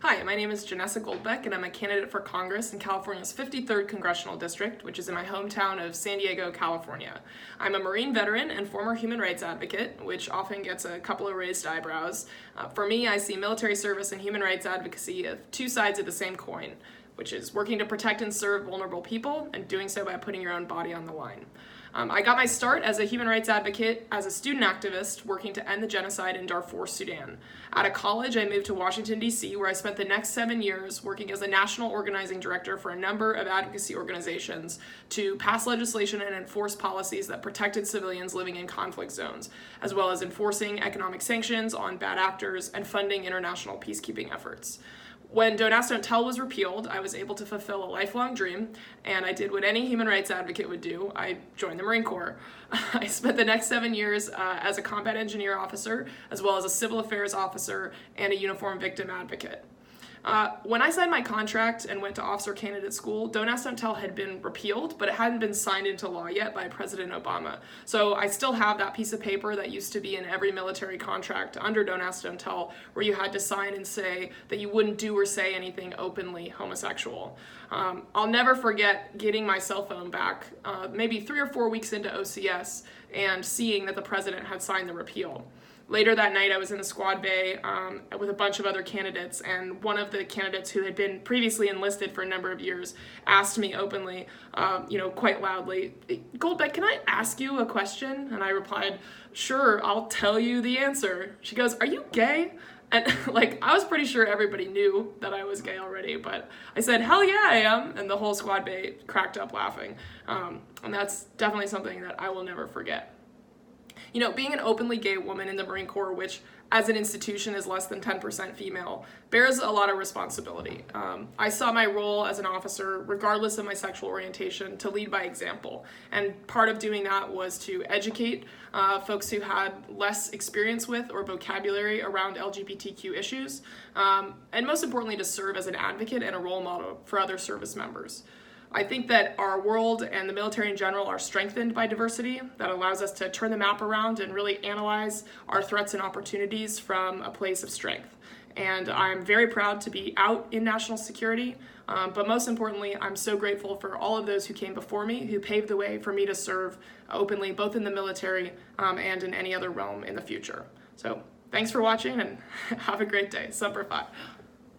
Hi, my name is Janessa Goldbeck, and I'm a candidate for Congress in California's 53rd Congressional District, which is in my hometown of San Diego, California. I'm a Marine veteran and former human rights advocate, which often gets a couple of raised eyebrows. For me, I see military service and human rights advocacy as two sides of the same coin, which is working to protect and serve vulnerable people, and doing so by putting your own body on the line. I got my start as a human rights advocate as a student activist working to end the genocide in Darfur, Sudan. Out of college, I moved to Washington, D.C., where I spent the next 7 years working as a national organizing director for a number of advocacy organizations to pass legislation and enforce policies that protected civilians living in conflict zones, as well as enforcing economic sanctions on bad actors and funding international peacekeeping efforts. When Don't Ask, Don't Tell was repealed, I was able to fulfill a lifelong dream, and I did what any human rights advocate would do. I joined the Marine Corps. I spent the next 7 years as a combat engineer officer, as well as a civil affairs officer and a uniform victim advocate. When I signed my contract and went to officer candidate school, Don't Ask, Don't Tell had been repealed, but it hadn't been signed into law yet by President Obama. So I still have that piece of paper that used to be in every military contract under Don't Ask, Don't Tell, where you had to sign and say that you wouldn't do or say anything openly homosexual. I'll never forget getting my cell phone back, maybe 3 or 4 weeks into OCS, and seeing that the president had signed the repeal. Later that night, I was in the squad bay with a bunch of other candidates, and one of the candidates who had been previously enlisted for a number of years asked me openly, quite loudly, "Goldbeck, can I ask you a question?" And I replied, "Sure, I'll tell you the answer." She goes, "Are you gay?" And I was pretty sure everybody knew that I was gay already, but I said, "Hell yeah, I am," and the whole squad bay cracked up laughing. And that's definitely something that I will never forget. Being an openly gay woman in the Marine Corps, which as an institution is less than 10% female, bears a lot of responsibility. I saw my role as an officer, regardless of my sexual orientation, to lead by example. And part of doing that was to educate folks who had less experience with or vocabulary around LGBTQ issues, and most importantly, to serve as an advocate and a role model for other service members. I think that our world and the military in general are strengthened by diversity that allows us to turn the map around and really analyze our threats and opportunities from a place of strength. And I'm very proud to be out in national security, but most importantly, I'm so grateful for all of those who came before me, who paved the way for me to serve openly, both in the military and in any other realm in the future. So thanks for watching, and have a great day. Semper Fi.